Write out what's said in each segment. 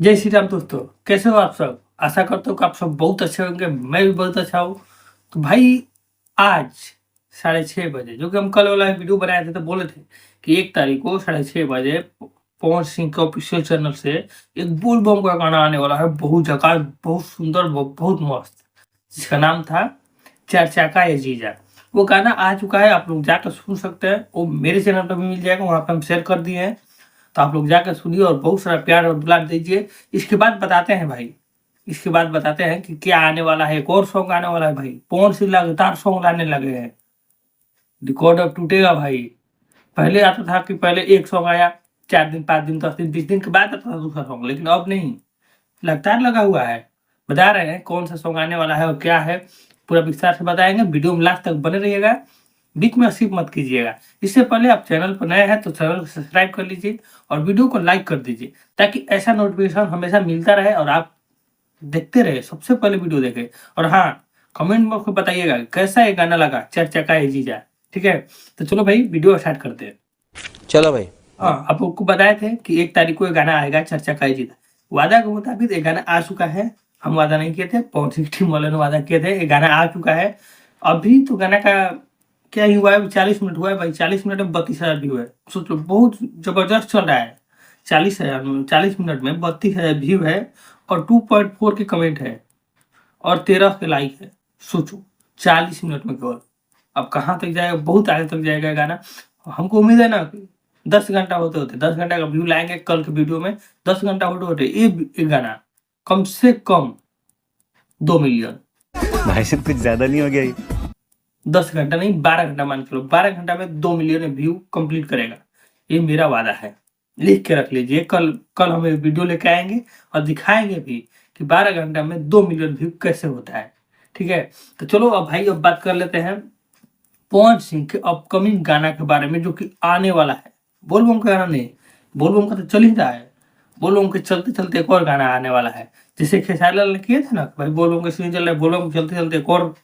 जय श्री राम दोस्तों, कैसे हो आप सब? आशा करता हूँ कि आप सब बहुत अच्छे होंगे, मैं भी बहुत अच्छा हूँ। तो भाई आज 6:30 बजे जो कि हम कल वाला वीडियो बनाए थे तो बोले थे कि 1 तारीख को 6:30 बजे पवन सिंह के ऑफिशियल चैनल से एक बोल बम का गाना आने वाला है, बहुत झकास, बहुत सुंदर, बहुत मस्त, जिसका नाम था चार चाका ये जीजा। वो गाना आ चुका है, आप लोग जाकर सुन सकते हैं। वो मेरे चैनल पर भी मिल जाएगा, वहाँ पे हम शेयर कर दिए हैं, तो आप लोग जाकर सुनिए और बहुत सारा प्यार और दुलार दीजिए। इसके बाद बताते हैं भाई, इसके बाद बताते हैं कि क्या आने वाला है। एक और सॉन्ग आने वाला है भाई, पवन सिंह लगातार सॉन्ग लाने लगे हैं, रिकॉर्ड अब टूटेगा भाई। पहले आता था कि पहले एक सॉन्ग आया, 4 दिन 5 दिन 10 दिन 20 दिन के बाद आता था दूसरा सॉन्ग, लेकिन अब नहीं, लगातार लगा हुआ है। बता रहे हैं कौन सा सॉन्ग आने वाला है और क्या है, पूरा विस्तार से बताएंगे। वीडियो में लास्ट तक बने रहिएगा, बीच में स्किप मत कीजिएगा। इससे पहले आप चैनल पर नए हैं तो चैनल को सब्सक्राइब कर लीजिए और वीडियो को लाइक कर दीजिए, ताकि ऐसा नोटिफिकेशन हमेशा मिलता रहे और आप देखते रहे, सबसे पहले वीडियो देखें। और हाँ, कमेंट बॉक्स में बताइएगा कैसा ये गाना लगा, चार चक्का ये जीजा। ठीक है, तो चलो भाई वीडियो स्टार्ट करते हैं। चलो भाई। हाँ, आप लोग को बताए थे कि 1 तारीख को ये गाना आएगा, चार चक्का ये जीजा। वादा के मुताबिक ये गाना आ चुका है। हम वादा नहीं किए थे, पवन सिंह टीम वाले ने वादा किए थे। ये गाना आ चुका है। अभी तो गाना का क्या ही हुआ है, 40 मिनट हुआ है भाई, 40 मिनट में 32,000 व्यू है। सोच लो, बहुत जबरदस्त चल रहा है। 40 मिनट में 32,000 व्यू है और 2.4 के कमेंट है और 13 के लाइक है। सोचो, 40 मिनट में केवल। अब कहाँ तक जाएगा, बहुत आगे तक जाएगा गाना। हमको उम्मीद है ना कि 10 घंटा होते होते 10 घंटा का व्यू लाएंगे कल के वीडियो में। 10 घंटा होते होते ये गाना कम से कम 2 मिलियन। भाई साहब कुछ ज्यादा नहीं हो गया ये? 10 घंटा नहीं, 12 घंटा मान के लो, 12 घंटा में 2 मिलियन व्यू कंप्लीट करेगा। ये मेरा वादा है, लिख के रख लीजिए। कल कल हम वीडियो लेके आएंगे और दिखाएंगे भी कि 12 घंटा में 2 मिलियन व्यू कैसे होता है। ठीक है, तो चलो अब भाई अब बात कर लेते हैं पवन सिंह के अपकमिंग गाना के बारे में, जो कि आने वाला है। बोलबम का गाना नहीं, बोलबम का तो चल ही रहा है। बोलबम के चलते चलते एक और गाना आने वाला है, जैसे खेसारी लाल ने किए थे ना भाई, बोलबम का सीजन चल रहा है, बोलबम के चलते चलते एक और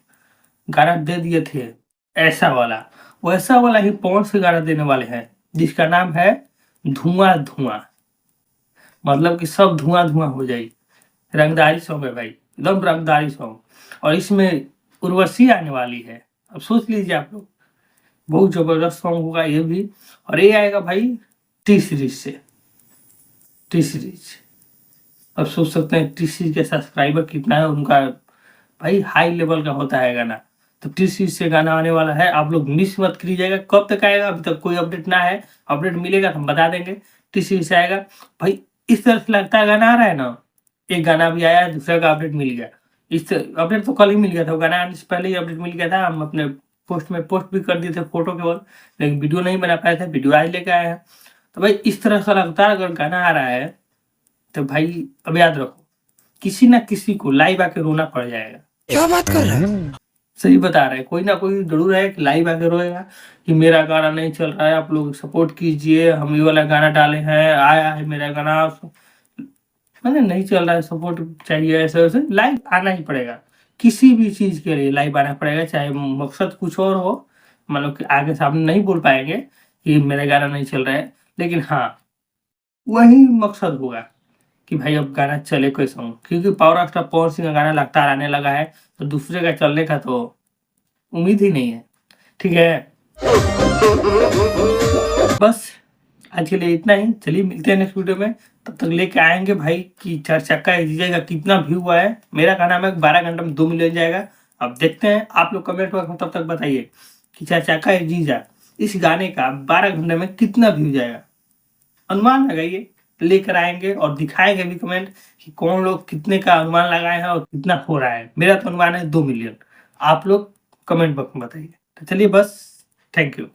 गाना दे दिए थे, ऐसा वाला। वैसा वाला ही पवन से गाना देने वाले हैं, जिसका नाम है धुआं धुआं। मतलब कि सब धुआं धुआं हो जाए। रंगदारी सॉन्ग है भाई, एकदम रंगदारी सॉन्ग। और इसमें उर्वशी आने वाली है। अब सोच लीजिए आप लोग, बहुत जबरदस्त सॉन्ग होगा ये भी। और ये आएगा भाई टी सीरीज से। टी सीरीज, अब सोच सकते हैं टी सीरीज के सब्सक्राइबर कितना है उनका, भाई हाई लेवल का होता है गाना। तो टी सीरीज से गाना आने वाला है, आप लोग मिस मत कीजिएगा। कब तक आएगा अभी तक कोई अपडेट ना है, अपडेट मिलेगा तो हम बता देंगे। टी सीरीज से आएगा भाई। इस तरह से लगता है गाना आ रहा है ना, एक गाना भी आया, दूसरा का अपडेट मिल गया। इस अपडेट तो कल ही मिल गया था, गाना आने से पहले ही अपडेट मिल गया था। हम अपने पोस्ट में पोस्ट भी कर दिए थे फोटो केवल, लेकिन वीडियो नहीं बना पाए थे, वीडियो आज लेके आए हैं। तो भाई इस तरह से लगातार अगर गाना आ रहा है तो भाई अब याद रखो, किसी ना किसी को लाइव आके रोना पड़ जाएगा। क्या बात कर रहे हैं? सही बता रहे हैं, कोई ना कोई जरूर है कि लाइव आके रोएगा कि मेरा गाना नहीं चल रहा है, आप लोग सपोर्ट कीजिए, हम ये वाला गाना डाले हैं, आया है मेरा गाना, मैंने नहीं चल रहा है, सपोर्ट चाहिए। ऐसे वैसे लाइव आना ही पड़ेगा, किसी भी चीज के लिए लाइव आना पड़ेगा, चाहे मकसद कुछ और हो। मतलब कि आगे सामने नहीं बोल पाएंगे कि मेरा गाना नहीं चल रहा है, लेकिन हाँ वही मकसद होगा कि भाई अब गाना चले कोई सॉन्ग, क्योंकि पावर स्टार पवन सिंह का गाना लगातार आने लगा है, तो दूसरे का चलने का तो उम्मीद ही नहीं है। ठीक है, बस आज के लिए इतना ही। चलिए मिलते हैं नेक्स्ट वीडियो में, तब तक लेके आएंगे भाई कि चार चक्का जीजा का कितना व्यू हुआ है। मेरा गाना में 12 घंटा में 2 मिलियन जाएगा। अब देखते हैं, आप लोग कमेंट बॉक्स में तब तक बताइए कि चार चक्का जीजा इस गाने का 12 घंटे में कितना व्यू जाएगा। अनुमान लगाइए, लेकर आएंगे और दिखाएंगे भी कमेंट कि कौन लोग कितने का अनुमान लगाए हैं और कितना हो रहा है। मेरा तो अनुमान है 2 मिलियन। आप लोग कमेंट बॉक्स में बताइए। तो चलिए बस, थैंक यू।